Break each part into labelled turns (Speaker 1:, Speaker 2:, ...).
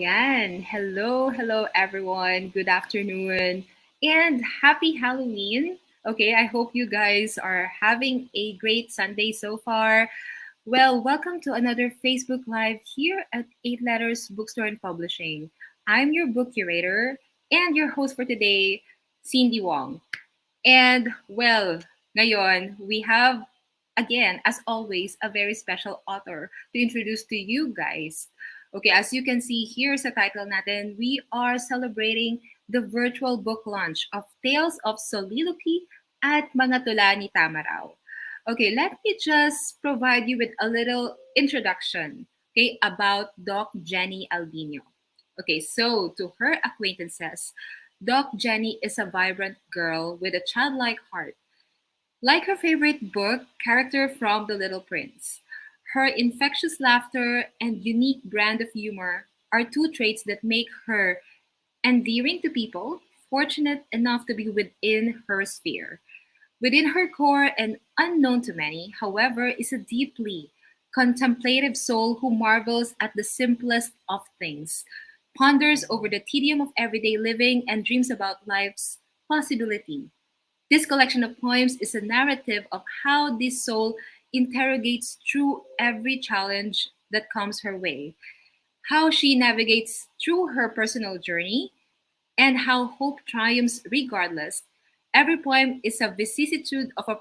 Speaker 1: Ayan. Hello everyone. Good afternoon and happy Halloween. Okay, I hope you guys are having a great Sunday so far. Well, welcome to another Facebook Live here at 8 Letters Bookstore and Publishing. I'm your book curator and your host for today, Cindy Wong. And well, ngayon, we have again, as always, a very special author to introduce to you guys. Okay, as you can see here sa title natin, we are celebrating the virtual book launch of Tales of Soliloquy at Mga Tula ni Tamaraw. Okay, let me just provide you with a little introduction, okay, about Doc Jenny Albino. Okay, so to her acquaintances, Doc Jenny is a vibrant girl with a childlike heart. Like her favorite book, character from The Little Prince, her infectious laughter and unique brand of humor are two traits that make her endearing to people, fortunate enough to be within her sphere. Within her core and unknown to many, however, is a deeply contemplative soul who marvels at the simplest of things, ponders over the tedium of everyday living, and dreams about life's possibility. This collection of poems is a narrative of how this soul interrogates through every challenge that comes her way, how she navigates through her personal journey, and how hope triumphs regardless. Every poem is a vicissitude of a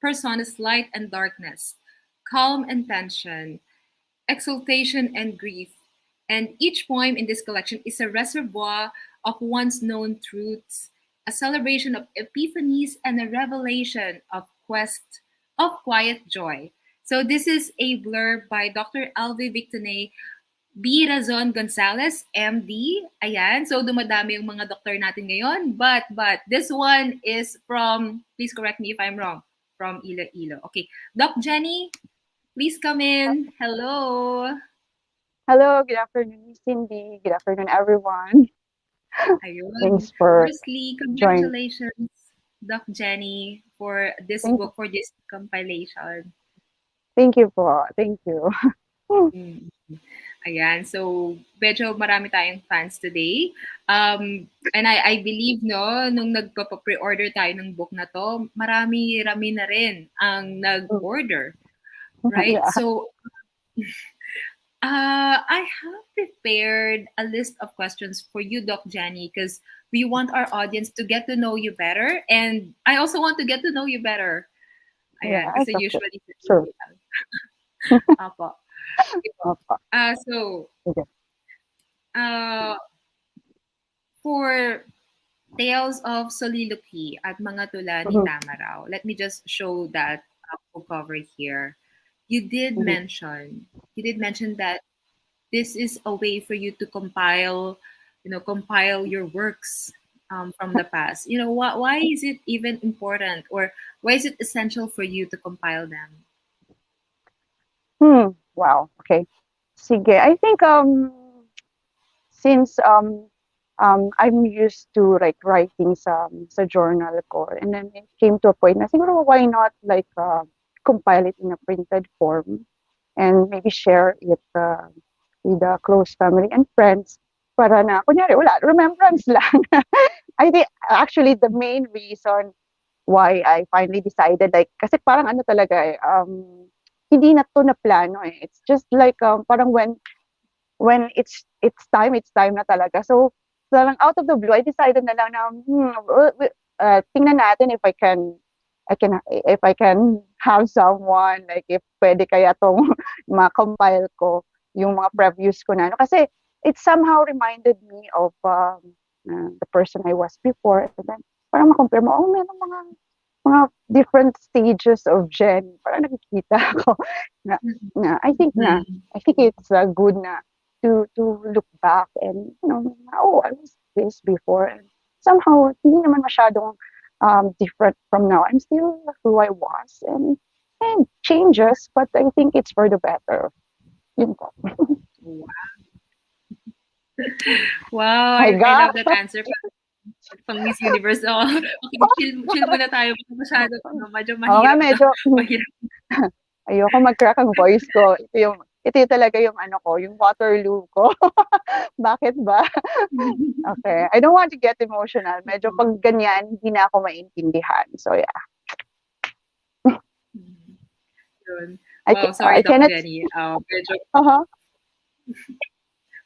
Speaker 1: persona's light and darkness, calm and tension, exultation and grief. And each poem in this collection is a reservoir of once known truths, a celebration of epiphanies, and a revelation of quest of quiet joy. So this is a blurb by Dr. Alvi Victonet B. Razon Gonzalez, MD. Ayan. So dumadami yung mga doktor natin ngayon. But this one is from, please correct me if I'm wrong, from Iloilo. Okay. Doc Jenny, please come in. Hello.
Speaker 2: Hello, good afternoon, Cindy. Good afternoon, everyone.
Speaker 1: Ayun.
Speaker 2: Thanks for
Speaker 1: Firstly,
Speaker 2: joining.
Speaker 1: congratulations, Doc Jenny, for this
Speaker 2: Thank,
Speaker 1: book, for this compilation.
Speaker 2: thank you po. Thank you.
Speaker 1: Mm. Ayan. So, medyo marami tayong fans today. And I believe, no, nung nagpa-pre-order tayo ng book na to, marami-rami na rin ang nag-order. Right?
Speaker 2: Yeah.
Speaker 1: So, I have prepared a list of questions for you, Doc Jenny, because we want our audience to get to know you better. And I also want to get to know you better. Ayan,
Speaker 2: Yes,
Speaker 1: kasi
Speaker 2: okay.
Speaker 1: usually,
Speaker 2: Sure.
Speaker 1: Apo.
Speaker 2: Opo.
Speaker 1: So,
Speaker 2: Sige.
Speaker 1: uh, for Tales of Soliloquy at Mga Tula ni
Speaker 2: Mhm,
Speaker 1: Tamaraw, let me just show that book cover here. You did
Speaker 2: mhm,
Speaker 1: mention, you did mention that this is a way for you to compile, compile your works from the past. Why is it even important, or why is it essential for you to compile them?
Speaker 2: Wow. Okay. Sige. I think since I'm used to like writing sa journal ko, and then it came to a point na siguro why not like compile it in a printed form and maybe share it with the close family and friends para na kunyari wala remembrance lang. I think actually the main reason why I finally decided like kasi parang ano talaga hindi na to na plano eh. It's just like parang when it's time na talaga. So parang out of the blue I decided na lang na tingnan natin if I can have someone like if pwede kaya tong ma-compile ko yung mga previews ko na ano. Kasi it somehow reminded me of the person I was before. And then parang ma-compare mo, oh, meron mga different stages of Jen. Parang nakikita ako na,
Speaker 1: Mhm.
Speaker 2: I think it's good na to look back and oh, I was this before and somehow hindi naman masyadong different from now. I'm still who I was and changes, but I think it's for the better. Yun po.
Speaker 1: Wow,
Speaker 2: My
Speaker 1: I
Speaker 2: God.
Speaker 1: love that answer. Pang Miss Universe. Oh, okay, chill muna tayo. Masyado, medyo
Speaker 2: Oo nga,
Speaker 1: mahirap na.
Speaker 2: medyo
Speaker 1: Mahirap.
Speaker 2: ayoko mag-crack ang voice ko. Ito yung ito yung talaga yung ano ko, yung Waterloo ko. Bakit ba? Okay. I don't want to get emotional. Medyo pag ganyan, hindi na ako maintindihan. So yeah,
Speaker 1: Yun. Wow, sorry,
Speaker 2: I
Speaker 1: Doc
Speaker 2: cannot.
Speaker 1: Jenny. Medyo,
Speaker 2: Uh-huh.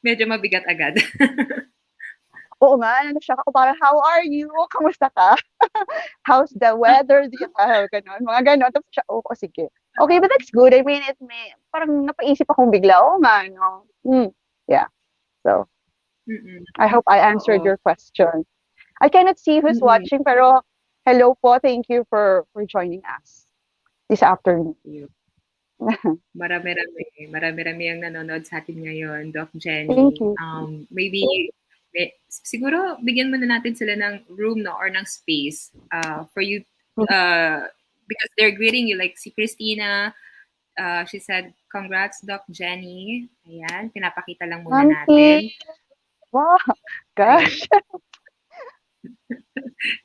Speaker 1: medyo mabigat agad.
Speaker 2: Oo nga, na-shock ako parang, "How are you? Kamusta ka? How's the weather?" Gano'n, mga gano'n. Tapos siya, "Oo, sige." Okay, but that's good. I mean, it may parang napaisip akong bigla, oo nga 'no. Yeah. So,
Speaker 1: Mm-mm.
Speaker 2: I hope I answered
Speaker 1: Oo.
Speaker 2: your question. I cannot see who's
Speaker 1: Mm-mm.
Speaker 2: watching, pero hello po. Thank you for joining us this afternoon.
Speaker 1: Yun. Marami-rami. Marami-rami ang nanonood sa atin ngayon, Doc
Speaker 2: Thank
Speaker 1: Jenny.
Speaker 2: you.
Speaker 1: Maybe, siguro, bigyan muna natin sila ng room, no, or ng space for you, uh, because they're greeting you. Like si Christina, she said, congrats, Doc Jenny. Ayan, pinapakita lang muna
Speaker 2: Auntie,
Speaker 1: natin.
Speaker 2: wow,
Speaker 1: Ayan,
Speaker 2: gosh.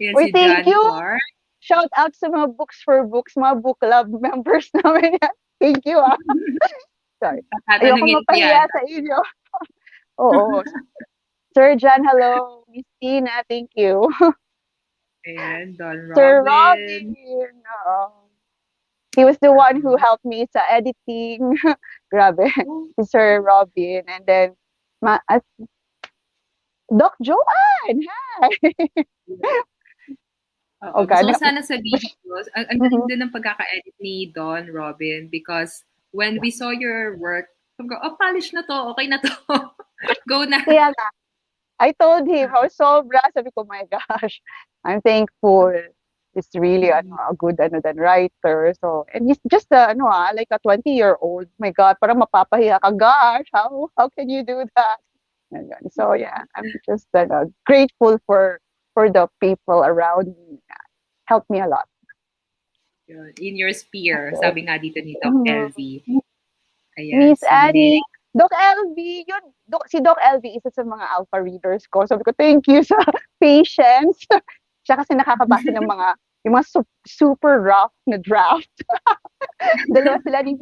Speaker 1: ayan
Speaker 2: Uy,
Speaker 1: si
Speaker 2: thank
Speaker 1: John
Speaker 2: you.
Speaker 1: Clark.
Speaker 2: Shout out sa mga Books for Books, mga book club members namin yan. Thank you, ah. Sorry. Ayoko
Speaker 1: Tatanungin ko yan.
Speaker 2: mapahiya sa inyo. Oo. Sir John, hello. Miss Tina, thank you.
Speaker 1: Ayan, Don
Speaker 2: Sir
Speaker 1: Robin.
Speaker 2: Robin. Oo. He was the one who
Speaker 1: Uh-huh.
Speaker 2: helped me sa editing. Grabe.
Speaker 1: Oh,
Speaker 2: Si Sir Robin. And then, Doc Joanne. Hi.
Speaker 1: oo.
Speaker 2: Oh,
Speaker 1: Gusto
Speaker 2: God.
Speaker 1: ko sana sabihin ko, ang galing
Speaker 2: Mhm.
Speaker 1: din ng pagkaka-edit ni Don Robin because when we saw your work, sabi ko, oh, polish na to, okay na to. Go na.
Speaker 2: Kaya nga, I told him, how sobra. Sabi ko, my gosh, I'm thankful. He's really a good than writer. So, and he's just like a 20-year-old. My God, parang mapapahiya ka. Gosh, how can you do that? Ganyan. So yeah, I'm just grateful for the people around me. Helped me a lot.
Speaker 1: Yun, in your sphere,
Speaker 2: Okay.
Speaker 1: sabi nga dito ni Doc
Speaker 2: Mhm.
Speaker 1: LV. Ayan,
Speaker 2: Miss
Speaker 1: si
Speaker 2: Annie,
Speaker 1: Nick.
Speaker 2: Doc LV, yun, si Doc LV isa sa mga alpha readers ko. Sabi ko, thank you sa patience. Siya kasi nakakabasa ng yung mga super rough na draft. Dalawa sila ni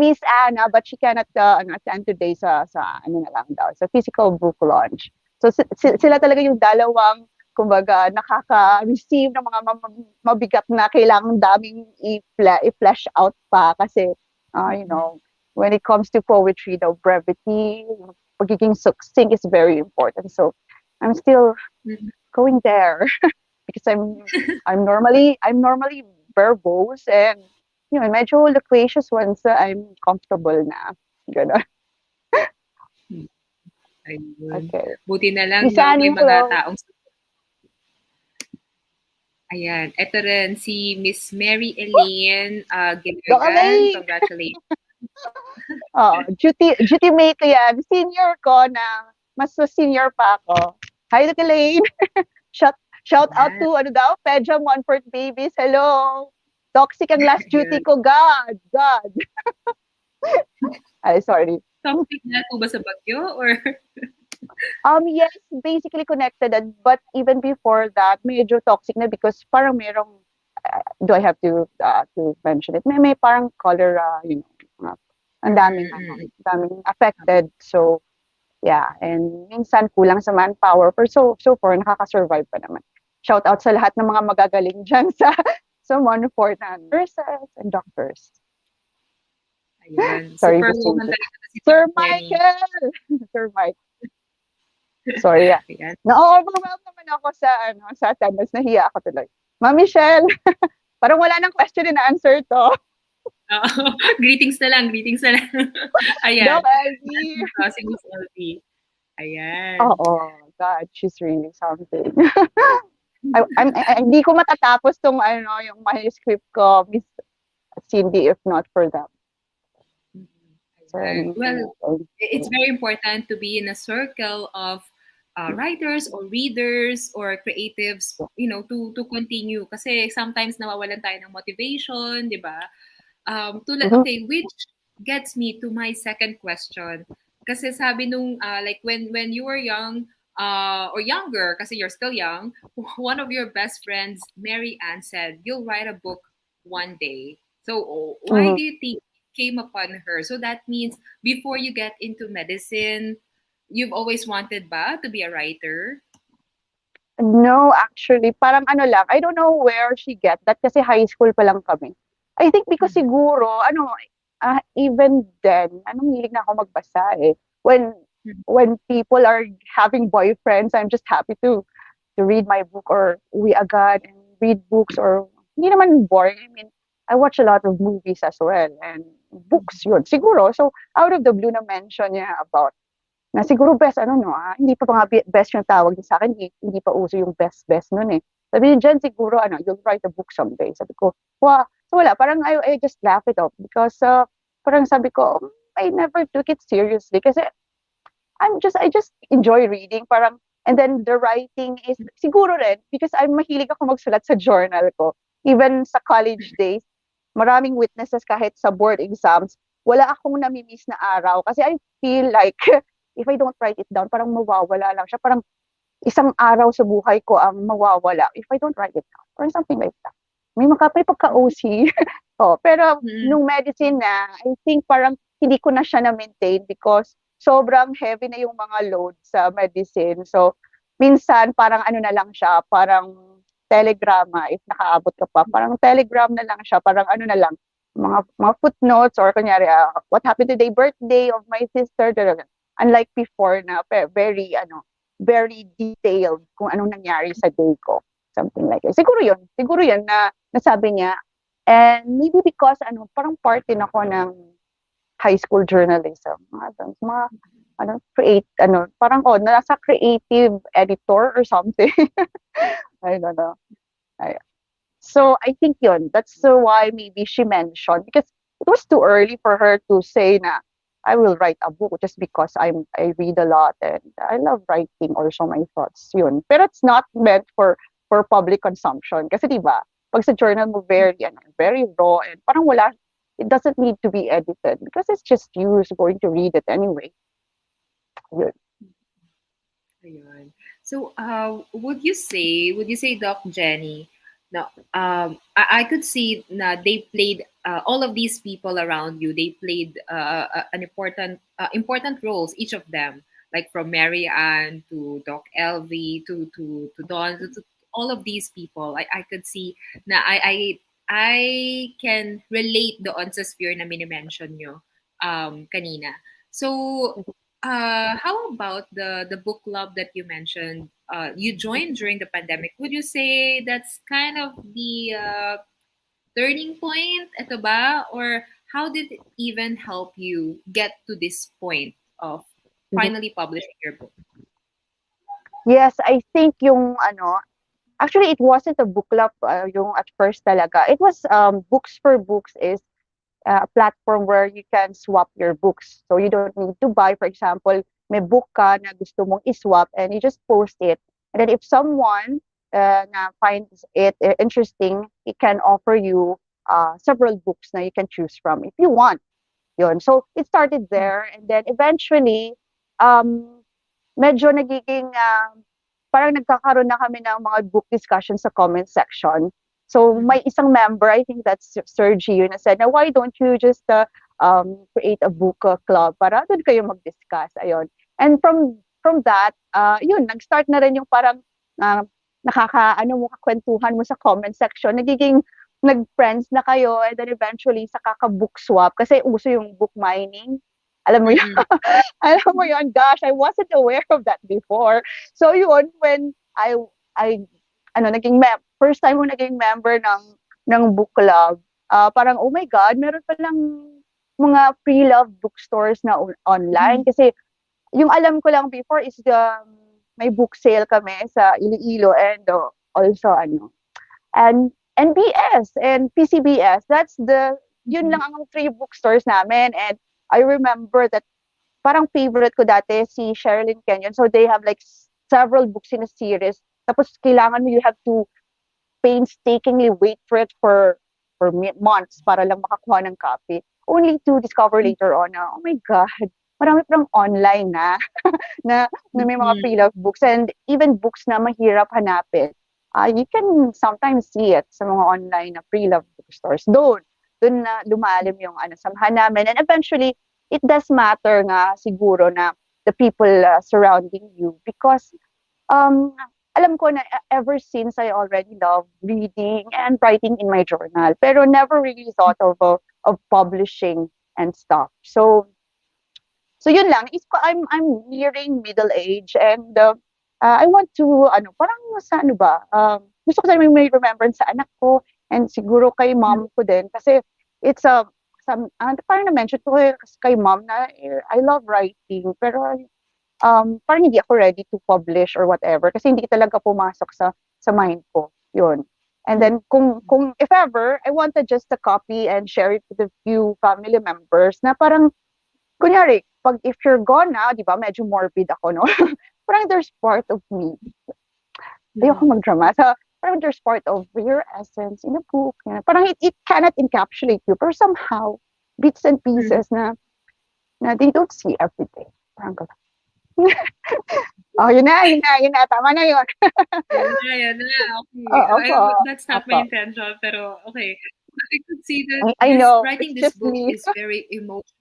Speaker 2: Miss Anna, but she cannot attend today sa ano na lang daw, sa physical book launch. So sila talaga yung dalawang kumbaga nakaka-receive ng mga mabigat na kailangan daming i-flesh out pa kasi when it comes to poetry, the brevity, pagiging succinct is very important. So I'm still going there because I'm normally verbose and medyo loquacious once I'm comfortable na. Gano'n.
Speaker 1: Ayun.
Speaker 2: Okay.
Speaker 1: Buti na lang,
Speaker 2: Miss
Speaker 1: no, may
Speaker 2: Annie,
Speaker 1: mga
Speaker 2: hello.
Speaker 1: taong ayan. Ito rin, si Miss Mary Elaine
Speaker 2: Doc
Speaker 1: Gilligan.
Speaker 2: Elaine!
Speaker 1: Congratulations.
Speaker 2: Oo, duty mate ko yan. Senior ko na mas senior pa ako. Hi, Doc Elaine! Shout, shout out
Speaker 1: Ayan.
Speaker 2: to, Pedja Monfort Babies. Hello! Toxic ang last duty
Speaker 1: Ayun.
Speaker 2: ko. God. Ay, sorry.
Speaker 1: Topic na po ba sa bagyo or
Speaker 2: Yes, basically connected, but even before that, medyo toxic na because parang merong, do I have to mention it? May parang cholera, ang daming affected. So, yeah, and minsan kulang sa manpower, pero so far nakaka-survive pa naman. Shout out sa lahat ng mga magagaling diyan sa Monfort na nurses and doctors.
Speaker 1: ayun.
Speaker 2: Sorry,
Speaker 1: Superwoman
Speaker 2: Vicente.
Speaker 1: talaga si
Speaker 2: Sir
Speaker 1: Jenny.
Speaker 2: Michael! Sir Mike. Sorry, yeah.
Speaker 1: Ayan.
Speaker 2: Na-overwhelmed naman ako sa attendance. Nahiya ako tuloy. Ma'am Michelle, parang wala nang question and answer to.
Speaker 1: Oo. Greetings na lang, greetings na lang. Ayan.
Speaker 2: Doc Elsie.
Speaker 1: Si Miss LV. Ayan.
Speaker 2: Oo, God, she's really something. Hindi ko matatapos yung manuscript ko, Miss Cindy, if not for that. So,
Speaker 1: Ayan. Well, it's very important to be in a circle of writers or readers or creatives, to continue. Kasi sometimes nawawalan tayo ng motivation, di ba? Okay, which gets me to my second question. Kasi sabi nung, like, when you were young, or younger, kasi you're still young, one of your best friends, Mary Ann, said, you'll write a book one day. So, why
Speaker 2: Mhm.
Speaker 1: do you think came upon her. So that means before you get into medicine, you've always wanted ba to be a writer?
Speaker 2: No, actually, parang ano lang, I don't know where she get that kasi high school pa lang kami. I think because
Speaker 1: Mhm.
Speaker 2: siguro, even then, hilig na ako magbasa eh. When people are having boyfriends, I'm just happy to read my book or uwi agad and read books or hindi naman boring. I mean, I watch a lot of movies as well and books yun. Siguro, so out of the blue na mention niya about na siguro best hindi pa mga best yung tawag niya sa'kin, hindi pa uso yung best nun, eh. Sabi niya diyan siguro "You'll write a book someday." Sabi ko, so wala parang I just laugh it off because, parang sabi ko, I never took it seriously kasi I just enjoy reading parang and then the writing is siguro rin because mahilig ako magsulat sa journal ko. Even sa college days, maraming witnesses kahit sa board exams, wala akong nami-miss na araw kasi I feel like if I don't write it down, parang mawawala lang siya. Parang isang araw sa buhay ko ang mawawala if I don't write it down or something like that. May pagka-OC. Oh, pero
Speaker 1: Mhm.
Speaker 2: nung medicine na, I think parang hindi ko na siya na-maintain because sobrang heavy na yung mga load sa medicine. So, minsan parang ano na lang siya, parang telegrama if nakaabot ka pa. Parang telegram na lang siya, parang ano na lang, mga footnotes or kunyari, what happened today, birthday of my sister. Unlike before na very detailed kung anong nangyari sa day ko. Something like that. Siguro yun na nasabi niya. And maybe because parang part din ako ng high school journalism. Parang nasa creative editor or something. I don't know. I, so I think yun, that's why maybe she mentioned because it was too early for her to say na I will write a book just because I read a lot and I love writing also my thoughts yun. Pero it's not meant for public consumption kasi 'di ba? Pag sa journal mo very raw and parang wala it doesn't need to be edited because it's just you who's going to read it anyway. Yun.
Speaker 1: Ayun. So, would you say, Doc Jenny, no, I could see na they played all of these people around you. They played an important roles, each of them, like from Mary Ann to Doc Elvie to Don to all of these people. I could see na I can relate doon sa sphere na mini-mention nyo kanina. So, how about the book club that you mentioned? You joined during the pandemic. Would you say that's kind of the turning point? Ito ba? Or how did it even help you get to this point of
Speaker 2: Mhm.
Speaker 1: finally publishing your book?
Speaker 2: Yes, I think yung actually, it wasn't a book club yung at first talaga. It was Books for Books is a platform where you can swap your books. So you don't need to buy, for example, may book ka na gusto mong iswap and you just post it. And then if someone na finds it interesting, it can offer you several books na you can choose from if you want. Yun. So it started there and then eventually um, medyo nagiging parang nagkakaroon na kami ng mga book discussion sa comment section. So
Speaker 1: Mhm.
Speaker 2: may isang member, I think that's Sergi, yun, na said, na why don't you just create a book club para doon kayo mag-discuss. Ayun. And from that, yun, nag-start na rin yung parang mo, kakwentuhan mo sa comment section. Nag-friends na kayo and then eventually sa kaka-book swap kasi uso yung book mining. Alam mo yun?
Speaker 1: Mm-mm.
Speaker 2: Alam mo yun, gosh, I wasn't aware of that before. So yun, when I first time ko naging member ng book club, parang, oh my God, meron palang mga pre-loved bookstores na online.
Speaker 1: Mhm.
Speaker 2: Kasi yung alam ko lang before is may book sale kami sa Iloilo and also and NBS and PCBS. Yun lang
Speaker 1: Mhm.
Speaker 2: ang three bookstores namin. And I remember that parang favorite ko dati si Sherilyn Kenyon. So they have like several books in a series. Tapos kailangan mo, you have to painstakingly wait for it for months para lang makakuha ng copy. Only to discover later on na, oh my God, marami pang online na may mga
Speaker 1: Mhm.
Speaker 2: pre-loved books and even books na mahirap hanapin. You can sometimes see it sa mga online na pre-loved bookstores. Though, dun na lumalim yung samahan namin. And eventually, it does matter nga siguro na the people surrounding you because um, alam ko na ever since I already love reading and writing in my journal, pero never really thought of publishing and stuff. So yun lang, I'm nearing middle age and I want to parang sa ano ba, gusto ko sana may remembrance sa anak ko and siguro kay mom ko din kasi it's a parang na-mention ko kay mom na I love writing pero parang hindi ako ready to publish or whatever kasi hindi talaga pumasok sa mind ko. Yun. And then kung if ever I wanted just a copy and share it with a few family members na parang kunyari pag if you're gone na, 'di ba, medyo morbid ako no. Parang there's part of me. Ayoko magdrama. So, parang there's part of your essence in a book. Yan. Parang it cannot encapsulate you. Pero somehow, bits and pieces na they don't see every day. Parang gano'n. Oh, yun na. Tama na yun.
Speaker 1: Yan na.
Speaker 2: Oo
Speaker 1: Okay.
Speaker 2: po.
Speaker 1: That's not
Speaker 2: Opo.
Speaker 1: my intention, pero okay. I could see that
Speaker 2: I
Speaker 1: this
Speaker 2: know.
Speaker 1: writing
Speaker 2: It's
Speaker 1: this
Speaker 2: just
Speaker 1: book
Speaker 2: me.
Speaker 1: is very emotional.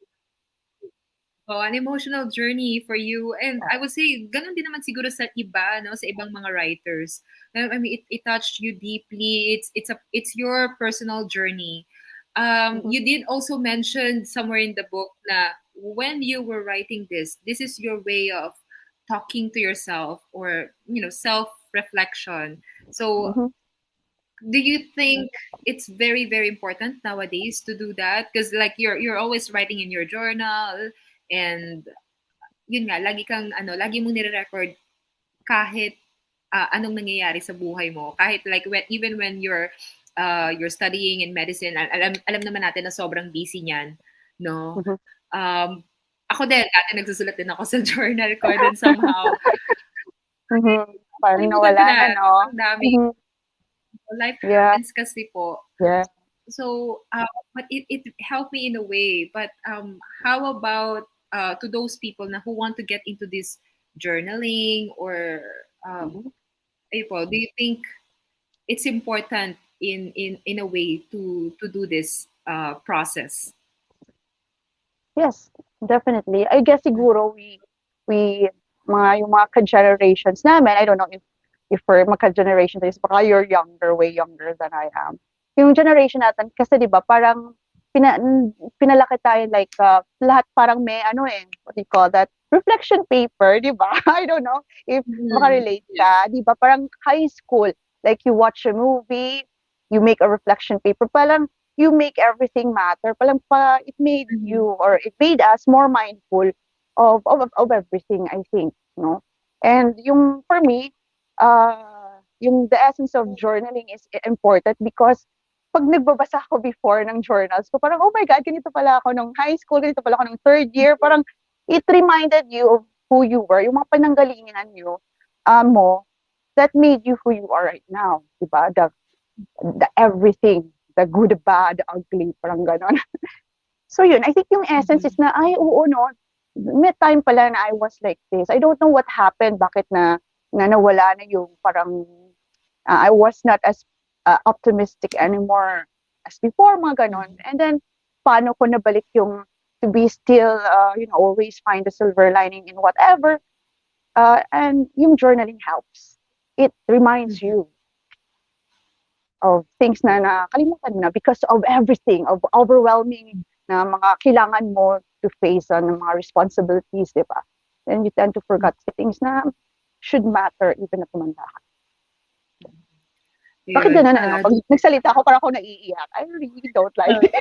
Speaker 1: Oh, an emotional journey for you. And I would say, ganun din naman siguro sa iba, no, sa ibang mga writers. I mean, it touched you deeply. It's your personal journey.
Speaker 2: Mhm.
Speaker 1: You did also mention somewhere in the book na when you were writing this is your way of talking to yourself or self reflection. So
Speaker 2: Mhm.
Speaker 1: do you think it's very very important nowadays to do that because like you're always writing in your journal and yun nga lagi mong nire-record kahit anong nangyayari sa buhay mo kahit like even when you're studying in medicine alam naman natin na sobrang busy niyan no
Speaker 2: Mhm.
Speaker 1: um ako din dati nagsusulat din ako sa journal ko and then somehow
Speaker 2: Mhm. Parang
Speaker 1: kalimutan ko
Speaker 2: nawala na,
Speaker 1: na
Speaker 2: no?
Speaker 1: ang dami
Speaker 2: Mhm.
Speaker 1: life
Speaker 2: Yeah.
Speaker 1: happens kasi po.
Speaker 2: Yeah.
Speaker 1: So, but it helped me in a way. But how about to those people na who want to get into this journaling or
Speaker 2: Mhm.
Speaker 1: do you think it's important in a way to do this process?
Speaker 2: Yes, definitely. I guess siguro we yung mga ka-generations namin, I don't know if we're magka-generation is baka you're younger, way younger than I am. Yung generation natin kasi 'di ba parang pinalaki tayo like lahat parang may what do you call that? Reflection paper, 'di ba? I don't know if
Speaker 1: Mhm.
Speaker 2: maka-relate
Speaker 1: Yes.
Speaker 2: ka, 'di ba? Parang high school, like you watch a movie, you make a reflection paper, parang you make everything matter. Parang it made you
Speaker 1: Mhm.
Speaker 2: or it made us more mindful of everything, I think, no? And yung for me, yung the essence of journaling is important because pag nagbabasa ako before ng journals ko, parang, oh my God, ganito pala ako nung high school, ganito pala ako nung third year. Parang it reminded you of who you were, yung mga pananggalingan mo, that made you who you are right now. Diba? The everything, the good, bad, ugly, parang ganon. So yun, I think yung essence is
Speaker 1: Mhm.
Speaker 2: na, ay, oo, no, may time pala na I was like this. I don't know what happened, bakit na nawala na yung parang, I was not as optimistic anymore as before, mga ganon.
Speaker 1: Mhm.
Speaker 2: And then, paano ko nabalik yung to be still, always find the silver lining in whatever. And yung journaling helps. It reminds
Speaker 1: Mhm.
Speaker 2: you of things na nakalimutan mo na because of everything, of overwhelming na mga kailangan mo to face ng mga responsibilities, di ba? And you tend to forget things na should matter even na tumanda ka. Bakit
Speaker 1: Yun.
Speaker 2: ganun, Pag nagsalita ako, parang ako naiiyak. I really don't like
Speaker 1: Uh,
Speaker 2: it.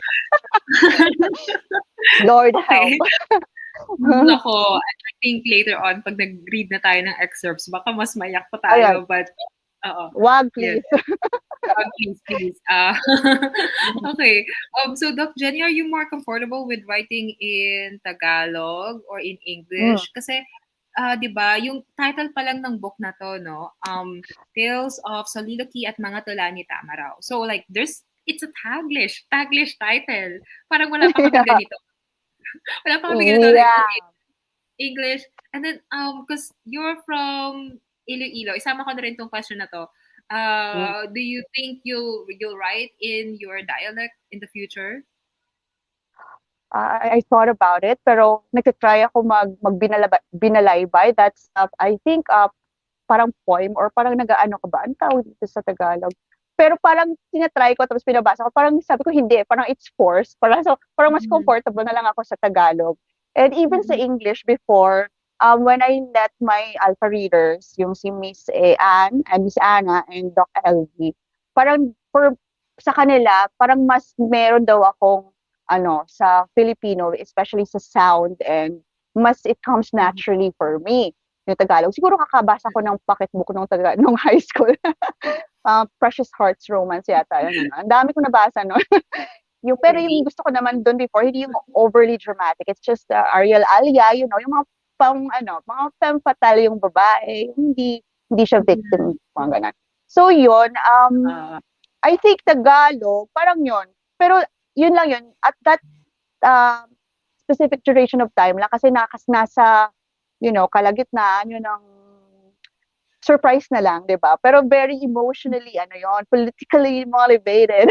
Speaker 2: Lord help.
Speaker 1: okay. Nako, I think later on, pag nag-read na tayo ng excerpts, baka mas maiyak pa
Speaker 2: Ayan.
Speaker 1: tayo. But, oo.
Speaker 2: Wag,
Speaker 1: Yun.
Speaker 2: please.
Speaker 1: Please, please. Okay. So, Doc Jenny, are you more comfortable with writing in Tagalog or in
Speaker 2: Mm.
Speaker 1: English? Kasi, di ba, yung title pa lang ng book na to, no? Tales of Soliloquy at Mga Tula ni Tamaraw. So, like, it's a Taglish title. Parang wala pa kaming
Speaker 2: Yeah.
Speaker 1: ganito. Wala pa kaming ganito, like,
Speaker 2: Yeah.
Speaker 1: English. And then, because you're from Iloilo, isama ko na rin tong question na to.
Speaker 2: Mm.
Speaker 1: Do you think you'll write in your dialect in the future?
Speaker 2: I thought about it, pero nagta-try ako binalaybay. That's, I think, parang poem or parang nag-aano ka ba? Anong tawag dito sa Tagalog? Pero parang tina-try ko tapos binabasa ko, parang sabi ko hindi, parang it's forced. Parang mas
Speaker 1: Mhm.
Speaker 2: comfortable na lang ako sa Tagalog. And even sa
Speaker 1: Mhm.
Speaker 2: English before, when I let my alpha readers, yung si Miss Anne, and Miss Anna, and Doc LV, parang sa kanila, parang mas meron daw akong sa Filipino, especially sa sound, and mas it comes
Speaker 1: Mhm.
Speaker 2: naturally for me yung Tagalog. Siguro kakabasa ko ng pocketbook nung nung high school. Precious Hearts Romance yata yun, ano. Ang dami ko nabasa nun. Pero yung
Speaker 1: Really?
Speaker 2: gusto ko naman dun before, hindi yung overly dramatic. It's just Ariel Alia, yung mga mga femme fatale yung babae, hindi siya victim,
Speaker 1: Mhm.
Speaker 2: mga ganun. So yun,
Speaker 1: Uh,
Speaker 2: I think Tagalog, parang yun. Pero yun lang yun. At that uh, specific duration of time lang kasi nasa, kalagitnaan yun ng surprise na lang, 'di ba? Pero very emotionally, yon, politically motivated.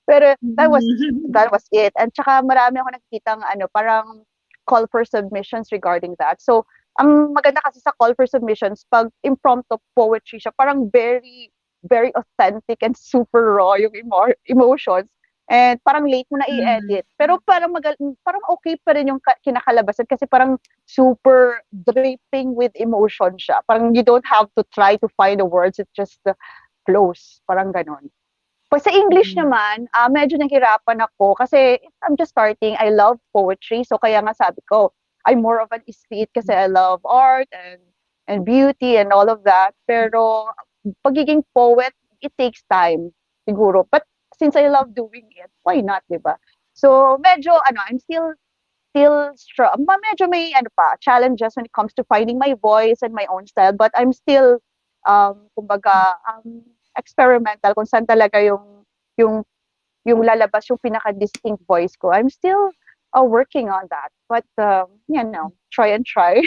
Speaker 2: Pero
Speaker 1: mhm.
Speaker 2: that was it. And tsaka marami ako nakikitang parang call for submissions regarding that. So, ang maganda kasi sa call for submissions, pag impromptu poetry siya, parang very, very authentic and super raw yung emotions. And parang late mo na
Speaker 1: Mhm.
Speaker 2: i-edit. Pero parang okay pa rin yung kinakalabasan kasi parang super dripping with emotion siya. Parang you don't have to try to find the words. It just flows. Parang ganon. Pag sa English
Speaker 1: Mhm.
Speaker 2: naman, medyo nahirapan ako kasi I'm just starting. I love poetry. So kaya nga sabi ko, I'm more of an aesthete kasi I love art and beauty and all of that. Pero pagiging poet, it takes time siguro. But since I love doing it, why not, di ba? So medyo I'm still medyo may challenges when it comes to finding my voice and my own style, but I'm still kumbaga experimental kung saan talaga yung yung lalabas yung pinaka distinct voice ko. I'm still working on that, but try and try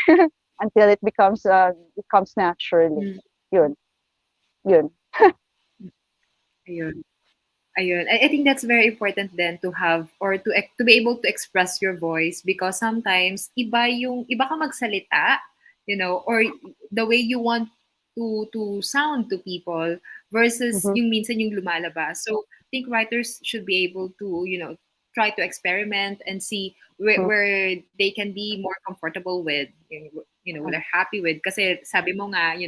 Speaker 2: until it comes naturally.
Speaker 1: Mhm.
Speaker 2: Yun, yun.
Speaker 1: Ayun. Ayun. I think that's very important then to have or to be able to express your voice because sometimes iba ka magsalita, or the way you want to sound to people versus
Speaker 2: Mm-hmm,
Speaker 1: yung minsan yung lumalabas. So I think writers should be able to, try to experiment and see
Speaker 2: mm-hmm,
Speaker 1: where they can be more comfortable with, they're happy with. Kasi sabi mo nga,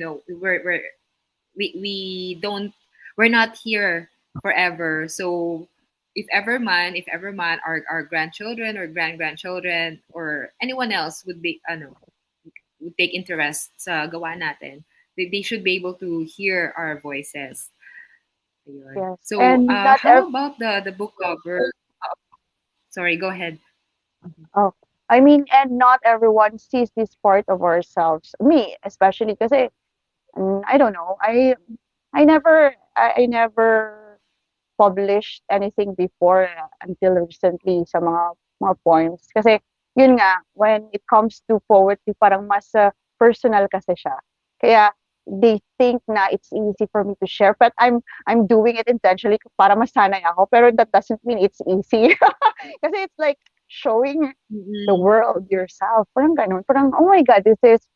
Speaker 1: we don't we're not here forever. So if ever man our grandchildren or grandchildren or anyone else would take interest sa gawa natin, they should be able to hear our voices. Ayun.
Speaker 2: yes,
Speaker 1: So
Speaker 2: and not
Speaker 1: how about the book cover? Sorry, go ahead.
Speaker 2: oh, I mean, and not everyone sees this part of ourselves. Me, especially, kasi I don't know. I never published anything before until recently sa mga poems. Kasi yun nga, when it comes to poetry, parang mas personal kasi siya. Kaya they think na it's easy for me to share, but I'm doing it intentionally para masanay ako. Pero that doesn't mean it's easy. Kasi it's like showing the
Speaker 1: Mm-mm.
Speaker 2: world yourself. Parang ganun. Parang, oh my God,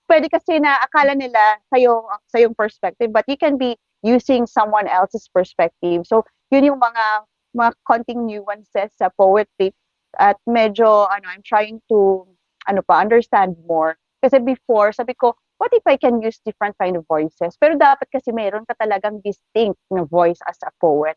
Speaker 2: pwede kasi na akala nila sa yung perspective, but you can be using someone else's perspective. So, yun yung mga konting nuances sa poetry at medyo, I'm trying to, understand more. Kasi before, sabi ko, what if I can use different kind of voices? Pero dapat kasi meron ka talagang distinct na voice as a poet.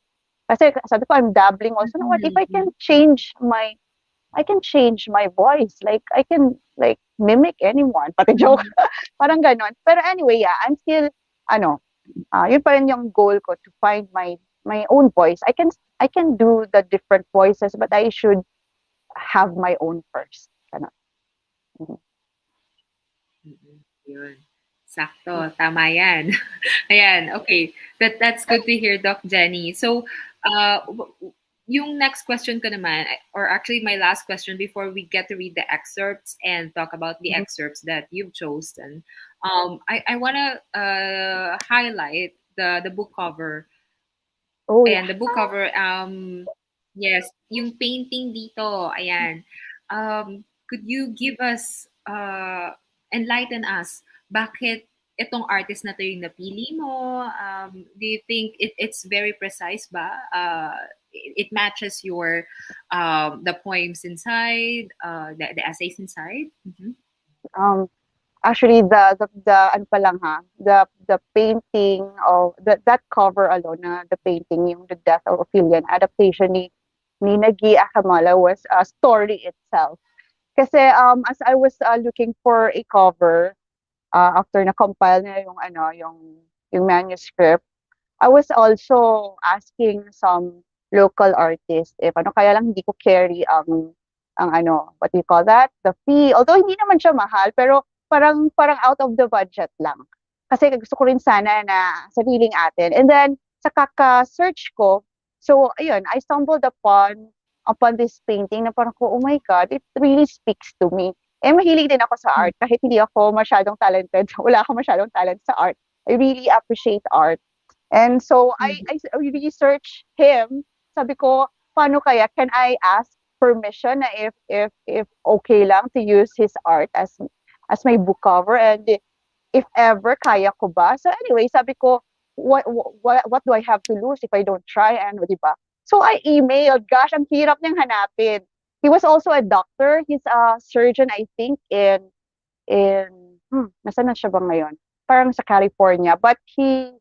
Speaker 2: Kasi sabi ko, I'm dabbling also. What if I can change my voice. Like, I can, like, mimic anyone. Pati joke.
Speaker 1: Mhm.
Speaker 2: Parang ganon. Pero anyway, yeah, I'm still, yun pa rin yung goal ko to find my own voice. I can do the different voices, but I should have my own first. Ganon. Mhm.
Speaker 1: Mm, yun. Sakto, tama yan. Ayan, okay. That's good to hear, Doc Jenny. So, yung next question ko naman, or actually my last question before we get to read the excerpts and talk about the
Speaker 2: Mhm.
Speaker 1: excerpts that you've chosen, I want to highlight the book cover.
Speaker 2: Oh yeah.
Speaker 1: Ayan, the book cover, yes, yung painting dito, ayan. Could you give us, enlighten us, bakit itong artist na to yung napili mo? Do you think it's very precise ba? It matches your, the poems inside, the essays inside? Mm-hmm.
Speaker 2: Um, Actually, the ano pa lang ha, the painting of that cover alone na the painting, yung The Death of Ophelia, adaptation ni Nagi Akamala was a story itself. Kasi as I was looking for a cover after na compile na yung ano yung manuscript, I was also asking some local artists if ano kaya lang hindi ko carry ang ano, what do you call that? The fee. Although hindi naman siya mahal, pero parang out of the budget lang. Kasi gusto ko rin sana na sariling atin. And then sa kaka-search ko, so ayun, I stumbled upon this painting na parang ko, oh my God, it really speaks to me. Eh, mahilig din ako sa art. Kahit hindi ako masyadong talented, wala ako masyadong talent sa art. I really appreciate art. And so
Speaker 1: Mm-hmm.
Speaker 2: I researched him. Sabi ko, paano kaya can I ask permission na if okay lang to use his art as my book cover, and if ever kaya ko ba. So anyway, sabi ko, what do I have to lose if I don't try, and di ba? So I emailed, gosh, ang hirap niyang hanapin. He was also a doctor. He's a surgeon, I think, nasaan na siya ba ngayon? Parang sa California. But the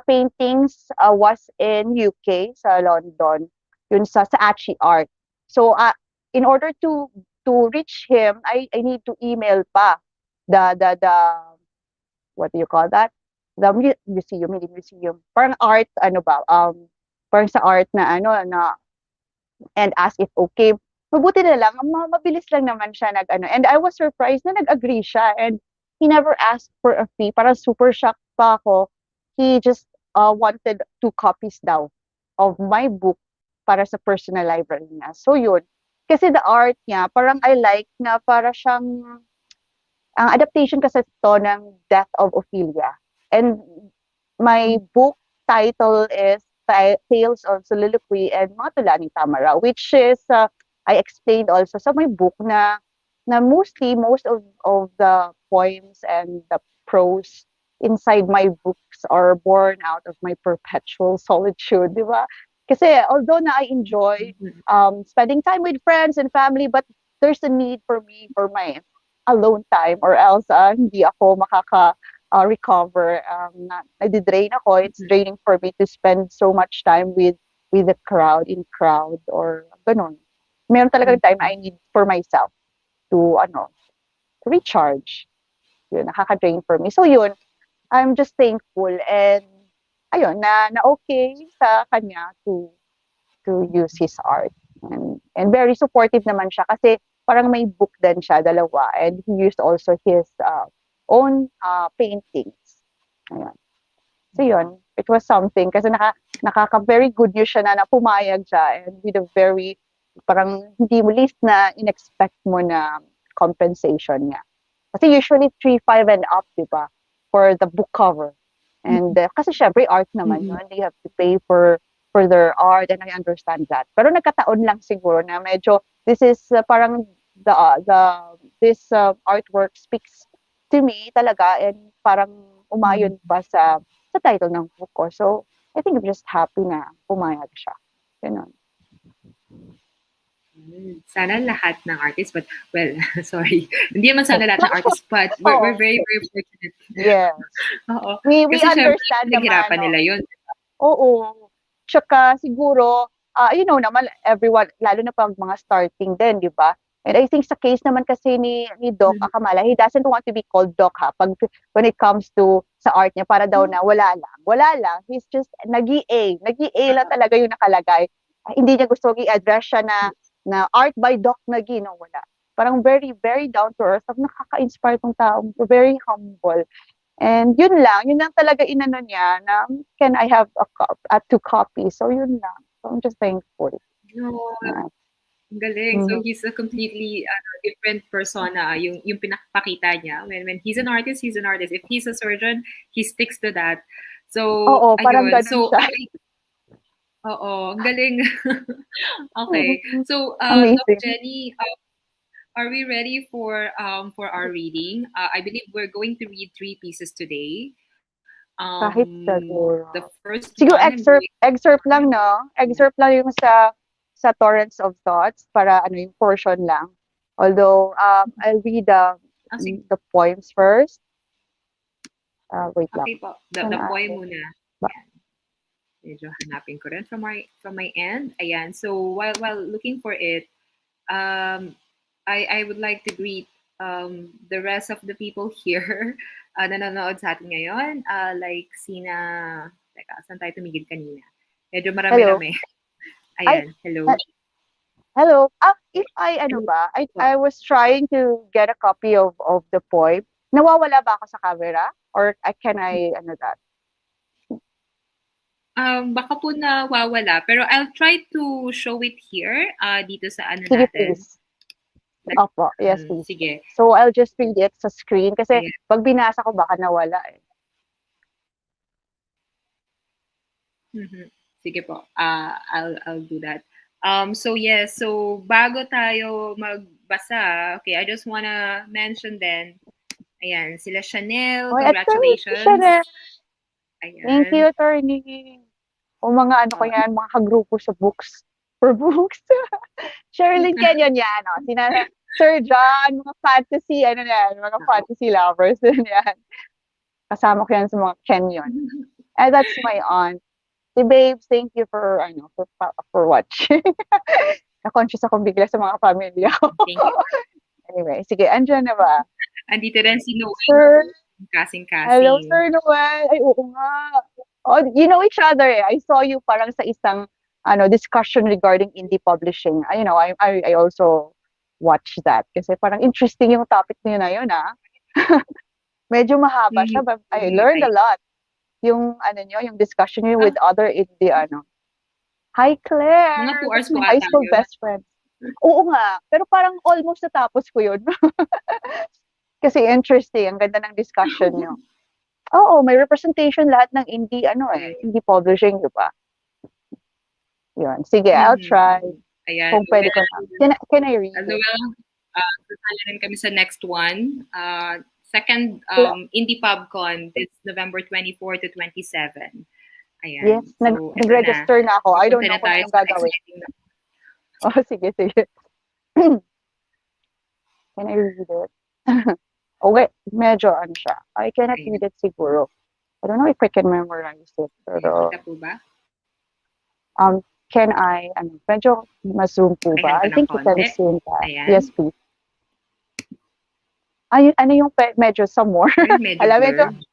Speaker 2: paintings was in UK, sa London, yun sa Achi Art. So, in order to reach him, I need to email pa the what do you call that? The museum, hindi museum. Parang art, ano ba, parang sa art na ano, na and ask if okay. Mabuti na lang, mabilis lang naman siya nag-ano. And I was surprised na nag-agree siya, and he never asked for a fee. Parang super shocked pa ako. He just wanted 2 copies daw of my book para sa personal library niya. So yun. Kasi the art niya, parang I like na para siyang, ang adaptation kasi ito ng Death of Ophelia. And my book title is Tales of Soliloquy and mga Tula ni Tamaraw, which is I explained also sa my book na mostly most of the poems and the prose inside my books are born out of my perpetual solitude, di ba? Kasi although na I enjoy spending time with friends and family, but there's a need for me for my alone time, or else hindi ako recover. Nadidrain ako. It's draining for me to spend so much time with the crowd, in crowd, or ganun. Meron talagang time I need for myself to to recharge. Yun, nakaka-drain for me. So yun, I'm just thankful, and ayun na okay sa kanya to use his art, and very supportive naman siya kasi parang may book din siya, dalawa, and he used also his own paintings. Ayan. So yun, it was something kasi nakaka-very good news siya na pumayag siya, and with a very parang hindi mo least na in-expect mo na compensation niya. Kasi usually 3-5 and up, di ba? For the book cover. And kasi syempre art naman yun. They have to pay for their art, and I understand that. Pero nagkataon lang siguro na medyo this is parang this artwork speaks to me talaga, and parang umayon pa sa title ng book ko. So I think I'm just happy na pumayag siya. Ganun.
Speaker 1: Sana lahat ng artists, but well, sorry. Hindi naman sana lahat ng artists, but we're very, very fortunate.
Speaker 2: Yes.
Speaker 1: Oo.
Speaker 2: We
Speaker 1: Kasi syempre,
Speaker 2: understand naman.
Speaker 1: pinaghirapan nila yun.
Speaker 2: Oo. Tsaka siguro, you know naman, everyone, lalo na pag mga starting din, di ba? And I think sa case naman kasi ni Doc Akamala, he doesn't want to be called Doc ha. When it comes to sa art niya, para daw na wala lang. Wala lang. He's just nag-EA. Nag-EA lang talaga yung nakalagay. Hindi niya gusto i-address siya na art by Doc Nagi. No, wala. Parang very, very down to earth. Nakaka-inspire tong taong. Very humble. And yun lang talaga inano niya na can I have a 2 copies. So yun lang. So I'm just thankful.
Speaker 1: No,
Speaker 2: Uh,
Speaker 1: ang galing. So
Speaker 2: mm-hmm.
Speaker 1: he's a completely different persona, yung pinakapakita niya. When he's an artist, he's an artist. If he's a surgeon, he sticks to that. So,
Speaker 2: Oo, parang
Speaker 1: ayun.
Speaker 2: gano'n
Speaker 1: So,
Speaker 2: siya.
Speaker 1: oo, ang galing. Okay. So, Doc
Speaker 2: Amazing.
Speaker 1: Jenny, are we ready for our reading? I believe we're going to read three pieces today.
Speaker 2: Kahit
Speaker 1: The
Speaker 2: siguro.
Speaker 1: first one
Speaker 2: Siguro
Speaker 1: I'm going
Speaker 2: excerpt lang 'no? Excerpt lang yung sa Torrents of Thoughts para ano yung portion lang. Although, I'll read
Speaker 1: sige.
Speaker 2: the poems first. Wait lang.
Speaker 1: Okay po.
Speaker 2: Can
Speaker 1: The
Speaker 2: I
Speaker 1: poem muna.
Speaker 2: ba
Speaker 1: Ayan. Medyo hanapin ko rin from my end. Ayan. So while looking for it, um, I would like to greet the rest of the people here na nanonood sa atin ngayon. Like sina, teka, saan tayo tumigil kanina? Medyo
Speaker 2: hello?
Speaker 1: marami-rami.
Speaker 2: Ay,
Speaker 1: Ayan, hello.
Speaker 2: he hello. If I ano
Speaker 1: Hello
Speaker 2: ba,
Speaker 1: po.
Speaker 2: I was trying to get a copy of the poem. Nawawala ba ako sa camera or can I ano that?
Speaker 1: Baka po nawawala. Pero I'll try to show it here, dito sa ano
Speaker 2: Sige
Speaker 1: natin.
Speaker 2: please. Opo, yes please.
Speaker 1: Sige.
Speaker 2: So I'll just read it sa screen kasi
Speaker 1: Ayan.
Speaker 2: 'pag binasa ko baka nawala, eh.
Speaker 1: Mhm. Sige po. I'll do that. So yes, so bago tayo magbasa, okay, I just wanna mention then, ayan, sila Chanel,
Speaker 2: Oy, eto siya
Speaker 1: congratulations.
Speaker 2: na. Thank
Speaker 1: Ayan.
Speaker 2: you, attorney. O mga ano ko
Speaker 1: Uh,
Speaker 2: yan, mga kagrupo sa books. For books. Sherilyn Kenyon yan, oh. Sina Sir John, mga fantasy, ano yan, mga fantasy lovers din yan. Kasama ko yan sa mga Kenyon. And that's my aunt. Si Babes, thank you for, ano, for watching. Na-conscious akong bigla sa mga pamilya ko.
Speaker 1: thank you.
Speaker 2: Anyway, sige, andyan na ba?
Speaker 1: Andito rin si Noel,
Speaker 2: Sir, hello,
Speaker 1: kasing-kasing.
Speaker 2: Sir Noel. Ay, oo nga. Oh, you know each other eh. I saw you parang sa isang ano discussion regarding indie publishing. I also watched that kasi parang interesting yung topic niyo na yun ah. Medyo mahaba siya
Speaker 1: Mhm.
Speaker 2: but I learned
Speaker 1: Ay,
Speaker 2: a lot. Yung ano niyo, yung discussion niyo with
Speaker 1: ah,
Speaker 2: other indie ano. Hi
Speaker 1: mga
Speaker 2: Claire,
Speaker 1: 2 hours
Speaker 2: that's
Speaker 1: po
Speaker 2: my high
Speaker 1: ata
Speaker 2: school
Speaker 1: yun.
Speaker 2: best friend. Oo nga, pero parang almost natapos ko yun. Kasi interesting, ang ganda ng discussion niyo. Oo, may representation lahat ng indie ano eh,
Speaker 1: Ay,
Speaker 2: indie publishing, 'di ba? 'Yun. Sige, I'll try
Speaker 1: mhm. Ayan,
Speaker 2: kung puwede ko na. Can I read it?
Speaker 1: Noel, sasali rin kami sa next one. Second
Speaker 2: Kaya
Speaker 1: Indie PubCon this November 24 to 27.
Speaker 2: yes,
Speaker 1: Ayan. So, eto na.
Speaker 2: nag-register na ako. I don't
Speaker 1: Papunta
Speaker 2: know
Speaker 1: na
Speaker 2: kung
Speaker 1: tayo
Speaker 2: anong
Speaker 1: sa
Speaker 2: gagawin.
Speaker 1: exciting na.
Speaker 2: Oh, sige, sige. Can I read it? Okay, medyo ano siya, I cannot read
Speaker 1: Ayan.
Speaker 2: it siguro. I don't know if I can memorize it,
Speaker 1: Ayan. Kita
Speaker 2: pero,
Speaker 1: po ba?
Speaker 2: um, can I ano, medyo ma-zoom po
Speaker 1: Ayan
Speaker 2: ba?
Speaker 1: ko
Speaker 2: I
Speaker 1: ng
Speaker 2: think you can
Speaker 1: konti.
Speaker 2: zoom that. Yes,
Speaker 1: Ayan.
Speaker 2: please. Ay, ano yung medyo some more?
Speaker 1: Ay, medyo
Speaker 2: Hala, medyo,
Speaker 1: blurred.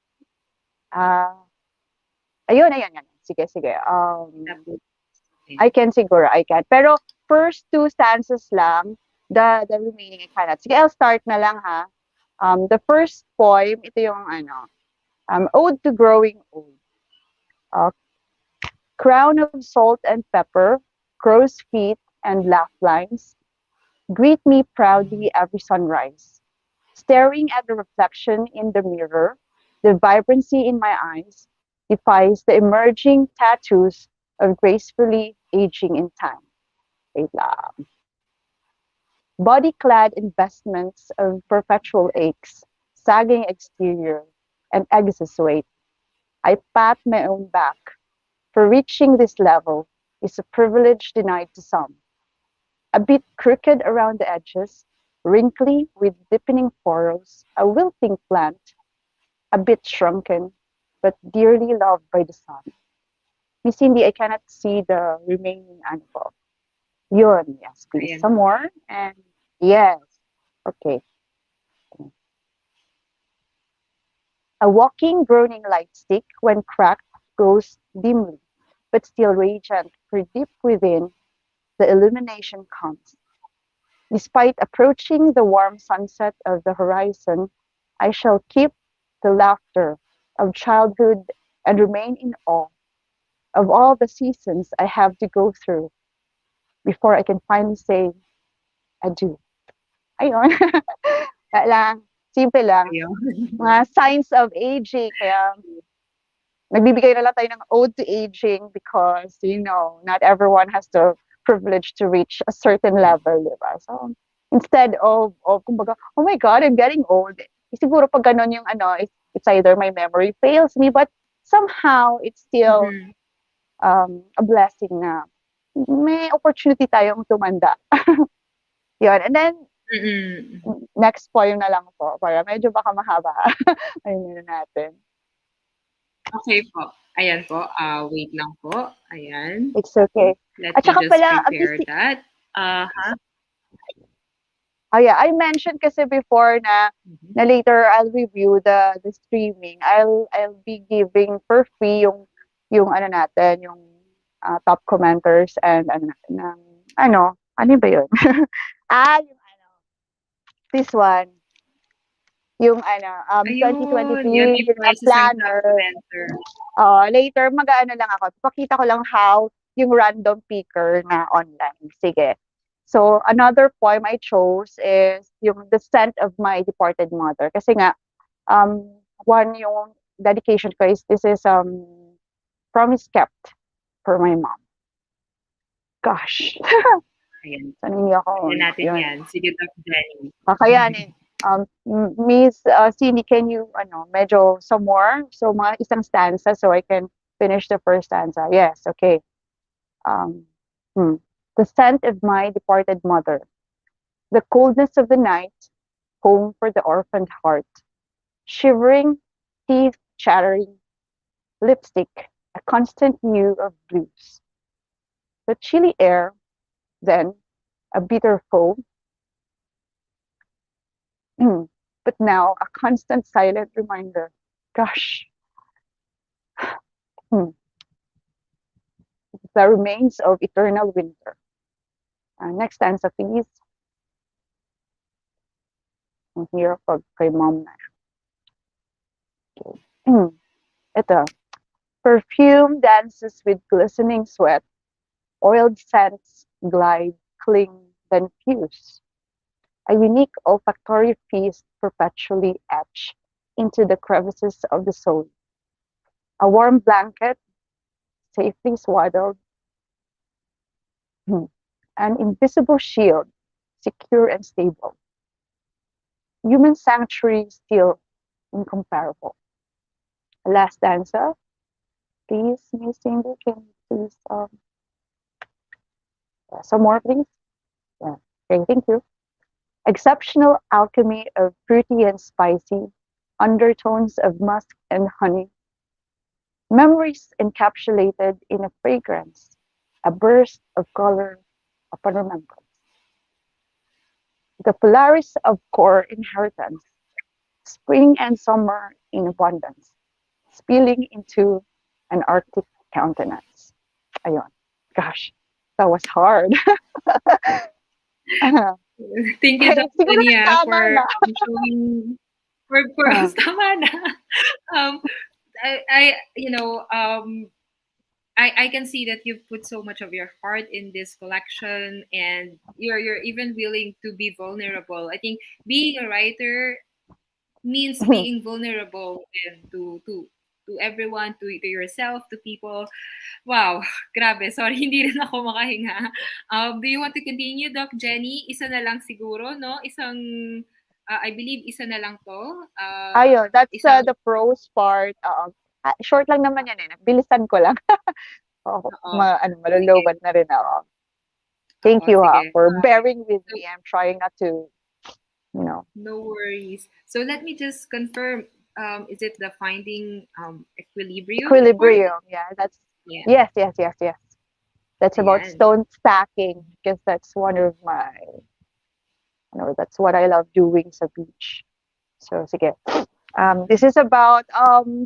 Speaker 2: ah, ayun, ayan, yan. Sige, sige.
Speaker 1: Tapos, ayan.
Speaker 2: I can siguro, I can. Pero first two stanzas lang, the remaining I cannot. Sige, I'll start na lang ha. The first poem, ito yung ano, Ode to Growing Old. Uh, Crown of salt and pepper, crow's feet and laugh lines, greet me proudly every sunrise. Staring at the reflection in the mirror, the vibrancy in my eyes defies the emerging tattoos of gracefully aging in time. Wait lang. Body-clad in vestments of perpetual aches, sagging exterior, and excess weight, I pat my own back, for reaching this level is a privilege denied to some. A bit crooked around the edges, wrinkly with deepening furrows, a wilting plant, a bit shrunken, but dearly loved by the sun. Miss Cindy, I cannot see the remaining animal. Yun, yes, please.
Speaker 1: Ayan
Speaker 2: Some
Speaker 1: po.
Speaker 2: more. And yes. Okay. A walking, groaning light stick, when cracked, goes dimly, but still radiant, for deep within, the illumination comes. Despite approaching the warm sunset of the horizon, I shall keep the laughter of childhood and remain in awe of all the seasons I have to go through before I can finally say adieu. Ayun. Wala lang. Simple lang.
Speaker 1: Ayun.
Speaker 2: Mga signs of aging. Kaya nagbibigay na lang tayo ng ode to aging because, not everyone has the privilege to reach a certain level, di ba? So, instead of kumbaga, oh my God, I'm getting old. Siguro pag ganun yung it's either my memory fails me, but somehow it's still
Speaker 1: Mm-hmm.
Speaker 2: a blessing na may opportunity tayong tumanda. Yun. And then,
Speaker 1: Mm-mm.
Speaker 2: next poem na lang po, para medyo baka mahaba. Ayun na natin.
Speaker 1: Okay po. Ayan po. Wait lang po. Ayan.
Speaker 2: It's okay.
Speaker 1: Let
Speaker 2: At
Speaker 1: me
Speaker 2: saka
Speaker 1: just
Speaker 2: pala,
Speaker 1: prepare that. Uh-huh.
Speaker 2: yeah, I mentioned kasi before
Speaker 1: Mhm.
Speaker 2: na later I'll review the streaming. I'll be giving for free yung ano natin, yung top commenters and ano natin ng ano ba yun? Yung this one, yung
Speaker 1: Ayun. Yan
Speaker 2: 2023
Speaker 1: may prizes ang top
Speaker 2: planner.
Speaker 1: commenter.
Speaker 2: Later mag-aano lang ako, pakita ko lang how yung random picker na online. Sige. So, another poem I chose is yung The Scent of My Departed Mother. Kasi nga, um, one yung dedication ko is this is promise kept for my mom. Gosh,
Speaker 1: Ayan.
Speaker 2: sanay ako.
Speaker 1: Ayan natin
Speaker 2: Yun.
Speaker 1: yan. Sige, Doc Jenny.
Speaker 2: Kakayanin. Miss Cindy, can you, medyo some more? So, mga isang stanza so I can finish the first stanza. Yes, okay. Um, hmm. The scent of my departed mother. The coldness of the night, home for the orphaned heart. Shivering, teeth chattering, lipstick, a constant hue of blues. The chilly air, then, a bitter foe. But now, a constant silent reminder. Gosh, hmm. The remains of eternal winter. Next stanza, please. Ang hirap pag kay mom na. Ito. Perfume dances with glistening sweat. Oiled scents glide, cling, then fuse. A unique olfactory feast perpetually etched into the crevices of the soul. A warm blanket, safely swaddled, an invisible shield, secure and stable. Human sanctuary still incomparable. Last stanza, please, Miss Cindy, can you please some more, please? Yeah. Okay, thank you. Exceptional alchemy of fruity and spicy, undertones of musk and honey, memories encapsulated in a fragrance, a burst of color upon remembrance. The Polaris of core inheritance, spring and summer in abundance, spilling into an Arctic countenance. Ayun. Gosh, that was hard.
Speaker 1: Thank you, Doc
Speaker 2: Siguro
Speaker 1: Jenny,
Speaker 2: nagtama
Speaker 1: for
Speaker 2: na.
Speaker 1: showing for us. Tama na. Um, I can see that you've put so much of your heart in this collection, and you're even willing to be vulnerable. I think being a writer means being vulnerable and to everyone, to yourself, to people. Wow, grabe. Sorry, hindi rin ako makahinga. Do you want to continue, Doc Jenny? Isa na lang siguro, no? I believe isa na lang to.
Speaker 2: Ayun, that's
Speaker 1: Isang,
Speaker 2: the prose part. Short lang naman yan eh. Bilisan ko lang.
Speaker 1: oo. Sige,
Speaker 2: Malulowbat na rin ako.
Speaker 1: oo,
Speaker 2: Thank you
Speaker 1: sige.
Speaker 2: for bearing with me. I'm trying not to, you know,
Speaker 1: No worries. So let me just confirm. Is it the finding equilibrium part?
Speaker 2: equilibrium. Yeah, that's
Speaker 1: Yeah.
Speaker 2: yes. That's about
Speaker 1: Ayan.
Speaker 2: stone stacking because that's one of my, that's what I love doing sa beach. So, sige. This is about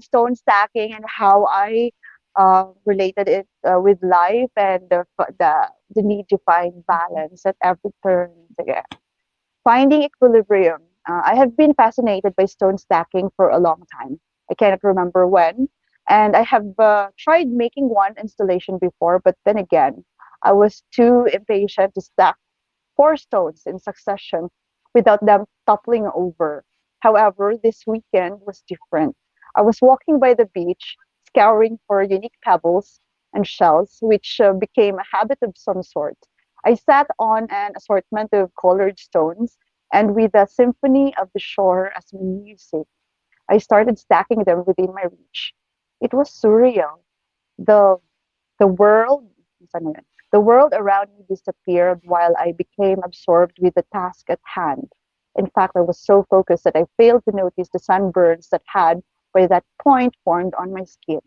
Speaker 2: stone stacking and how I related it with life and the need to find balance at every turn. Sige. Finding equilibrium. I have been fascinated by stone stacking for a long time. I cannot remember when. And I have tried making one installation before, but then again, I was too impatient to stack 4 stones in succession without them toppling over. However, this weekend was different. I was walking by the beach, scouring for unique pebbles and shells, which became a habit of some sort. I sat on an assortment of colored stones, and with the symphony of the shore as my music, I started stacking them within my reach. It was surreal. The the world, ano yun? The world around me disappeared while I became absorbed with the task at hand. In fact, I was so focused that I failed to notice the sunburns that had, by that point, formed on my skin.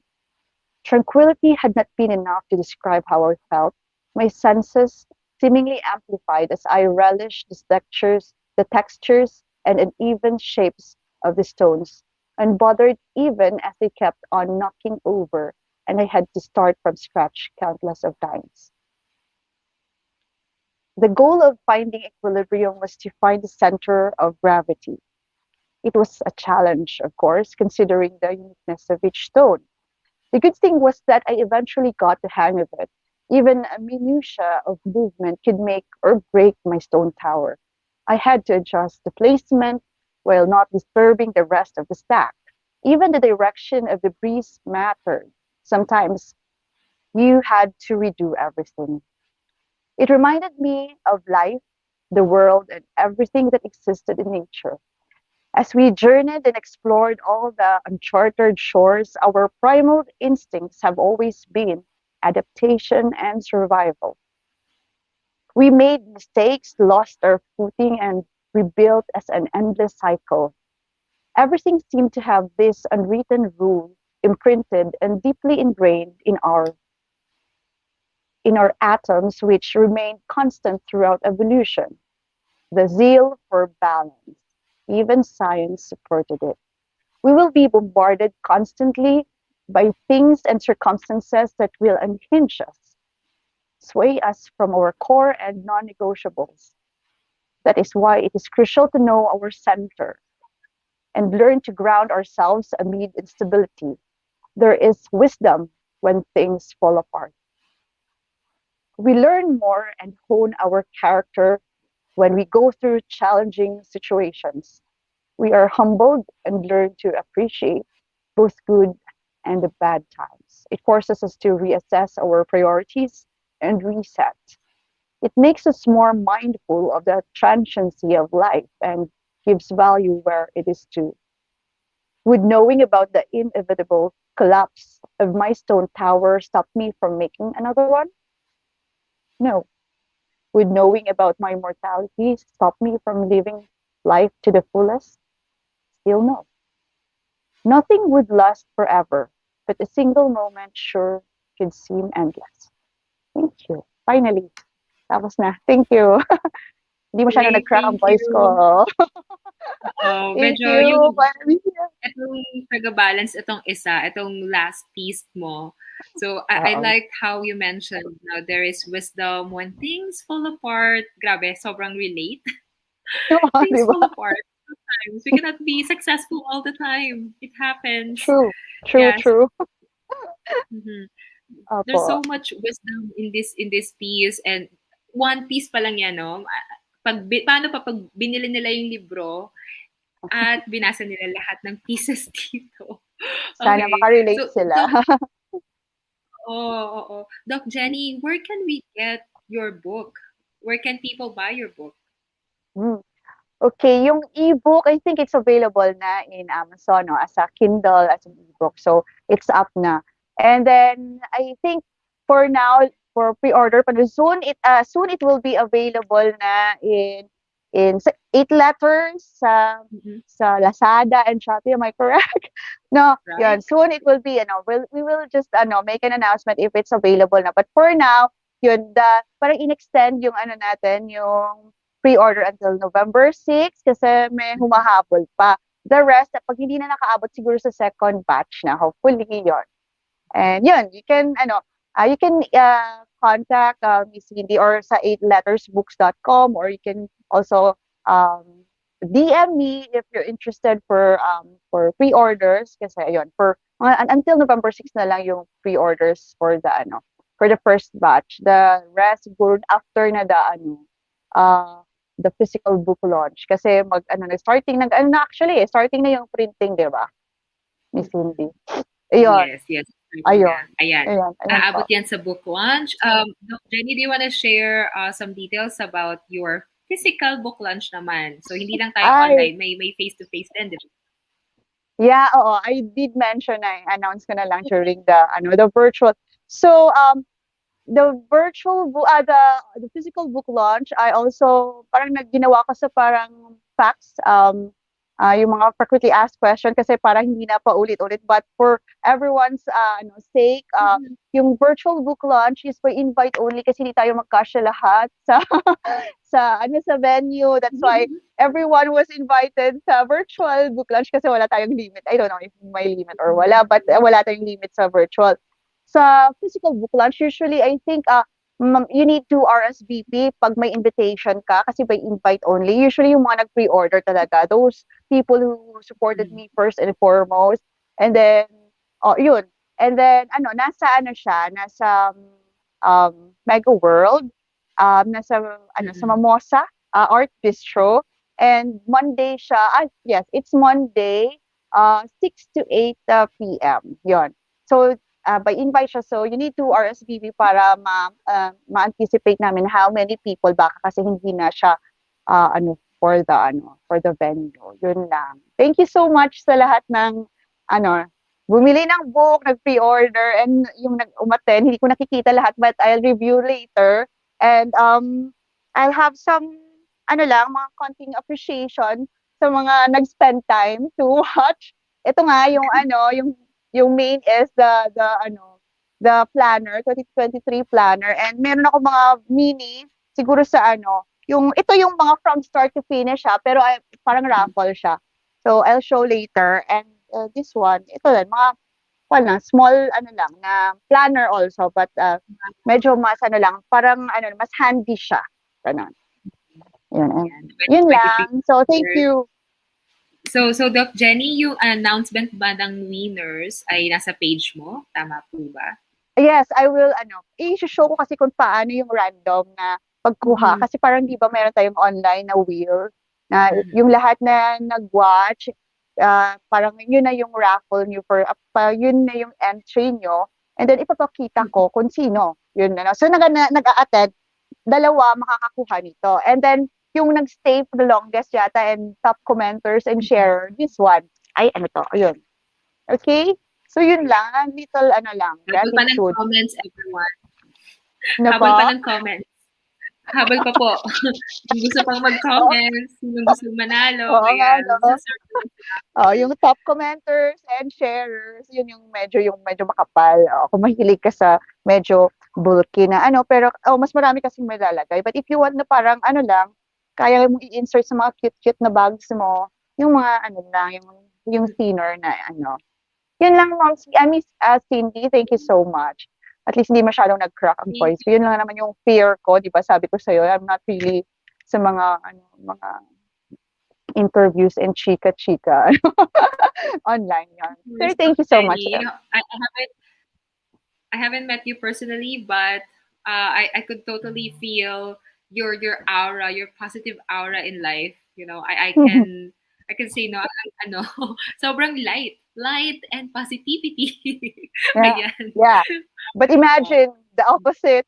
Speaker 2: Tranquility had not been enough to describe how I felt. My senses seemingly amplified as I relished the textures and uneven shapes of the stones, unbothered even as they kept on knocking over, and I had to start from scratch countless of times. The goal of finding equilibrium was to find the center of gravity. It was a challenge, of course, considering the uniqueness of each stone. The good thing was that I eventually got the hang of it. Even a minutia of movement could make or break my stone tower. I had to adjust the placement while not disturbing the rest of the stack. Even the direction of the breeze mattered. Sometimes you had to redo everything. It reminded me of life, the world, and everything that existed in nature. As we journeyed and explored all the uncharted shores, our primal instincts have always been adaptation and survival. We made mistakes, lost our footing, and rebuilt as an endless cycle. Everything seemed to have this unwritten rule imprinted and deeply ingrained in our atoms, which remained constant throughout evolution. The zeal for balance. Even science supported it. We will be bombarded constantly by things and circumstances that will unhinge us, sway us from our core and non negotiables. That is why it is crucial to know our center and learn to ground ourselves amid instability. There is wisdom when things fall apart. We learn more and hone our character when we go through challenging situations. We are humbled and learn to appreciate both good and the bad times. It forces us to reassess our priorities and reset. It makes us more mindful of the transiency of life and gives value where it is due. Would knowing about the inevitable collapse of my stone tower stop me from making another one? No. Would knowing about my mortality stop me from living life to the fullest? Still no. Nothing would last forever, but a single moment sure could seem endless. Thank you. Finally, tapos na. Thank you. Hindi masyado
Speaker 1: Great,
Speaker 2: nag-crack ang
Speaker 1: thank
Speaker 2: voice
Speaker 1: you.
Speaker 2: ko. Thank
Speaker 1: Medyo
Speaker 2: you.
Speaker 1: yung
Speaker 2: Finally.
Speaker 1: itong taga-balance itong isa, itong last piece mo. So, I
Speaker 2: Oo.
Speaker 1: liked how you mentioned now there is wisdom when things fall apart. Grabe, sobrang relate.
Speaker 2: Di
Speaker 1: Things
Speaker 2: ba?
Speaker 1: fall apart sometimes. We cannot be successful all the time. It happens.
Speaker 2: True. True,
Speaker 1: Yes.
Speaker 2: true.
Speaker 1: Mhm. There's
Speaker 2: Opo.
Speaker 1: so much wisdom in this piece, and one piece pa lang yan, no? Paano pa pag binili nila yung libro at binasa nila lahat ng pieces dito.
Speaker 2: Sana
Speaker 1: Okay.
Speaker 2: makarelate
Speaker 1: So,
Speaker 2: sila.
Speaker 1: Doc, oo. Doc Jenny, where can we get your book? Where can people buy your book?
Speaker 2: Hmm. Okay, yung ebook, I think it's available na in Amazon, no, as a Kindle, as an ebook. So it's up na. And then I think for now, for pre-order, but soon it will be available na in 8 letters
Speaker 1: Mhm.
Speaker 2: sa Lazada and Shopee. Am I correct? No,
Speaker 1: Right?
Speaker 2: yun. Soon it will be, we will just make an announcement if it's available na. But for now, yun, parang in-extend yung natin, yung pre-order until November 6 kasi may
Speaker 1: Mhm.
Speaker 2: humahabol pa. The rest, pag hindi na nakaabot siguro sa second batch na, hopefully yun. And yun, you can contact Miss Cindy or sa 8lettersbooks.com, or you can also DM me if you're interested for pre-orders kasi ayun, until November 6 na lang yung pre-orders for the first batch. The rest good after na uh the physical book launch kasi starting na yung printing, 'di ba? Miss
Speaker 1: Mhm.
Speaker 2: Cindy. Ayun.
Speaker 1: Yes, yes. niya.
Speaker 2: Ayun.
Speaker 1: Ayan.
Speaker 2: Ayan
Speaker 1: Aabot
Speaker 2: po.
Speaker 1: yan sa book launch. Doc Jenny, do you want to share some details about your physical book launch naman? So, hindi lang tayo
Speaker 2: Ay,
Speaker 1: online. May face-to-face din, di ba?
Speaker 2: yeah, oo. I did mention, I announce ko na lang during the virtual. So, the virtual book, the physical book launch, I also parang nagginawa ko sa parang facts, yung mga frequently asked question kasi parang hindi na paulit-ulit. But for everyone's sake,
Speaker 1: Mhm.
Speaker 2: yung virtual book launch is for invite only kasi hindi tayo magkasya lahat sa sa venue. That's why
Speaker 1: Mhm.
Speaker 2: everyone was invited sa virtual book launch kasi wala tayong limit. I don't know if may limit or wala, but wala tayong limit sa virtual. Sa physical book launch, usually I think you need to RSVP pag may invitation ka kasi by invite only. Usually yung mga nag-pre-order talaga, those people who supported
Speaker 1: Mhm.
Speaker 2: me first and foremost. And then, oh, yun. And then, nasa ano siya, nasa Mega World, nasa, sa
Speaker 1: Mhm.
Speaker 2: Mamosa, Art Bistro. And Monday siya, yes, it's Monday, 6 to 8 p.m. Yun. So, by invite siya. So, you need to RSVP para ma-anticipate namin how many people baka kasi hindi na siya for the venue. Yun lang. Thank you so much sa lahat ng ano bumili ng book, nag-pre-order, and yung nag-umattend. Hindi ko nakikita lahat, but I'll review later. And I'll have some mga konting appreciation sa mga nag-spend time to watch. Ito nga yung yung main is the planner, 2023 planner, and meron ako mga mini siguro sa ito yung mga from start to finish pero parang raffle siya. So I'll show later, and this one, ito din mga small lang na planner also, but medyo mas lang, parang mas handy siya. Ganun. Yun, and
Speaker 1: Ayan.
Speaker 2: yun
Speaker 1: 2023
Speaker 2: lang. So thank
Speaker 1: winners.
Speaker 2: you.
Speaker 1: So, Doc Jenny, yung announcement ba ng winners ay nasa page mo? Tama po ba?
Speaker 2: Yes, I will i-show ko kasi kung paano yung random na pagkuha
Speaker 1: Mhm.
Speaker 2: kasi parang 'di ba meron tayong online na wheel na
Speaker 1: Mhm.
Speaker 2: yung lahat na nag-watch, parang yun na yung raffle niyo for yun na yung entry niyo, and then ipapakita ko kung sino yun So nag-a-attend, dalawa makakakuha nito, and then yung nag-stay for the longest yata and top commenters and share this one ay ayun. Okay? So yun lang, little lang,
Speaker 1: Habol pa ng
Speaker 2: gratitude.
Speaker 1: comments, everyone.
Speaker 2: Na
Speaker 1: Habol pa
Speaker 2: po?
Speaker 1: ng comments. Habol pa po. Kung gusto pang
Speaker 2: Oo,
Speaker 1: mag-comments, kung gusto manalo,
Speaker 2: oo nga
Speaker 1: ayan,
Speaker 2: 'no.
Speaker 1: magsa-circle.
Speaker 2: Yung top commenters and sharers, yun yung medyo makapal. Kung mahilig ka sa medyo bulky na pero mas marami kasing malalagay. But if you want na parang lang, kaya mong i-insert sa mga cute-cute na bags mo, yung mga lang, yung thinner na Yun lang, Ma'am, Miss Cindy, thank you so much. At least hindi masyadong nag-crack ang
Speaker 1: Thank
Speaker 2: voice ko. Yun lang naman yung fear ko, 'di ba? Sabi ko sa'yo, I'm not really sa mga interviews and chika-chika online yan.
Speaker 1: you,
Speaker 2: Sir,
Speaker 1: Doc
Speaker 2: thank you so much.
Speaker 1: Jenny. I haven't met you personally, but I could totally feel your aura, your positive aura in life. I can say no, ano, sobrang light and positivity.
Speaker 2: Yeah,
Speaker 1: Ayan.
Speaker 2: yeah. But
Speaker 1: Oh.
Speaker 2: imagine the opposite.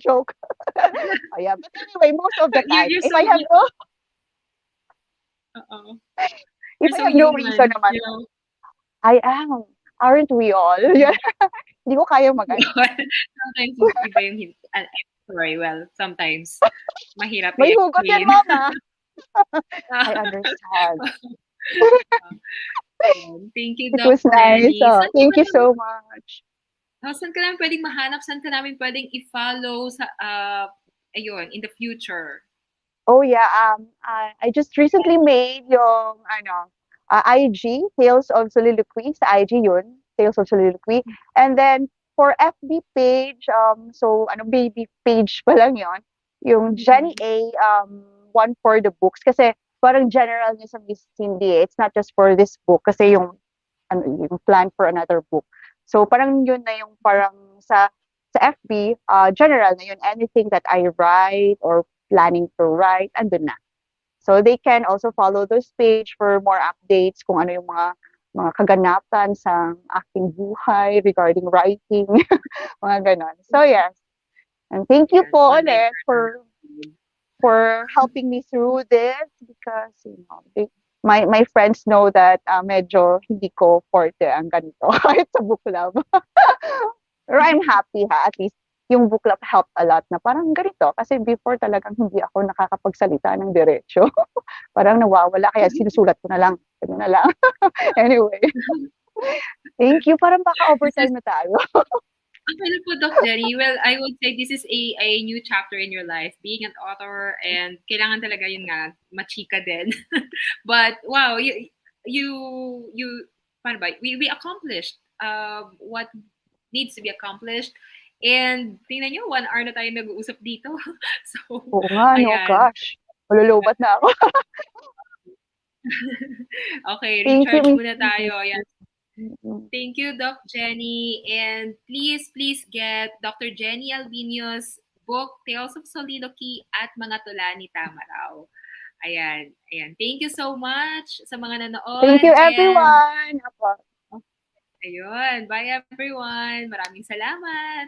Speaker 2: Joke. Oh, yeah. But anyway, most of the
Speaker 1: You're,
Speaker 2: time,
Speaker 1: you're so hu- uh
Speaker 2: if
Speaker 1: you're
Speaker 2: I
Speaker 1: so
Speaker 2: have no reason
Speaker 1: human,
Speaker 2: naman, I am. Aren't we all? Yeah. Hindi ko kaya
Speaker 1: Sometimes iba yung sorry, well, sometimes mahirap
Speaker 2: may hugot yan,
Speaker 1: i-explain.
Speaker 2: mama. I understand.
Speaker 1: Thank you,
Speaker 2: It
Speaker 1: Doc
Speaker 2: was nice.
Speaker 1: Jenny. Saan ka ba
Speaker 2: Thank you
Speaker 1: namin,
Speaker 2: so much.
Speaker 1: saan ka namin pwedeng mahanap? Saan ka namin pwedeng i-follow sa, ayun, in the future?
Speaker 2: Oh yeah, I just recently made yung IG, Tales of Soliloquy, sa IG yun, Tales of Soliloquy. And then for FB page, so baby page pa lang yun, yung Jenny
Speaker 1: Mhm.
Speaker 2: A, one for the books. Kasi parang general niya sa Miss Cindy, it's not just for this book kasi yung plan for another book. So parang yun na yung parang sa FB, general na yun, anything that I write or planning to write, andun na. So they can also follow this page for more updates kung ano yung mga kaganapan sa aking buhay regarding writing, mga ganon. So yes, and thank you
Speaker 1: Yes,
Speaker 2: po
Speaker 1: online
Speaker 2: ulit
Speaker 1: journal.
Speaker 2: for helping me through this because my friends know that medyo hindi ko forte ang ganito kahit sa book club. Pero I'm happy at least yung book club helped a lot na parang ganito kasi before talagang hindi ako nakakapagsalita ng diretso. Parang nawawala kaya sinusulat ko na lang. Ganun na lang. Anyway, thank you. Parang baka
Speaker 1: This is
Speaker 2: overtime na tayo.
Speaker 1: okay na po, Doc Jenny. Well, I would say this is a new chapter in your life, being an author, and kailangan talaga yun nga, machika din. But wow, you paano ba? We accomplished what needs to be accomplished. And tingnan nyo, 1 hour na tayo nag-uusap dito. So,
Speaker 2: Oo nga, no,
Speaker 1: ayan.
Speaker 2: gosh. Malulubat na ako.
Speaker 1: Okay,
Speaker 2: Thank you,
Speaker 1: recharge
Speaker 2: Miss
Speaker 1: muna
Speaker 2: Lee.
Speaker 1: tayo. Ayan.
Speaker 2: Mm.
Speaker 1: Thank you, Doc Jenny. And please get Dr. Jenny Albino's book, Tales of Soliloquy at Mga Tula ni Tamaraw. Ayan, ayan. Thank you so much sa mga
Speaker 2: Thank
Speaker 1: nanood.
Speaker 2: you,
Speaker 1: And
Speaker 2: everyone. Apo.
Speaker 1: ayun, bye everyone. Maraming salamat.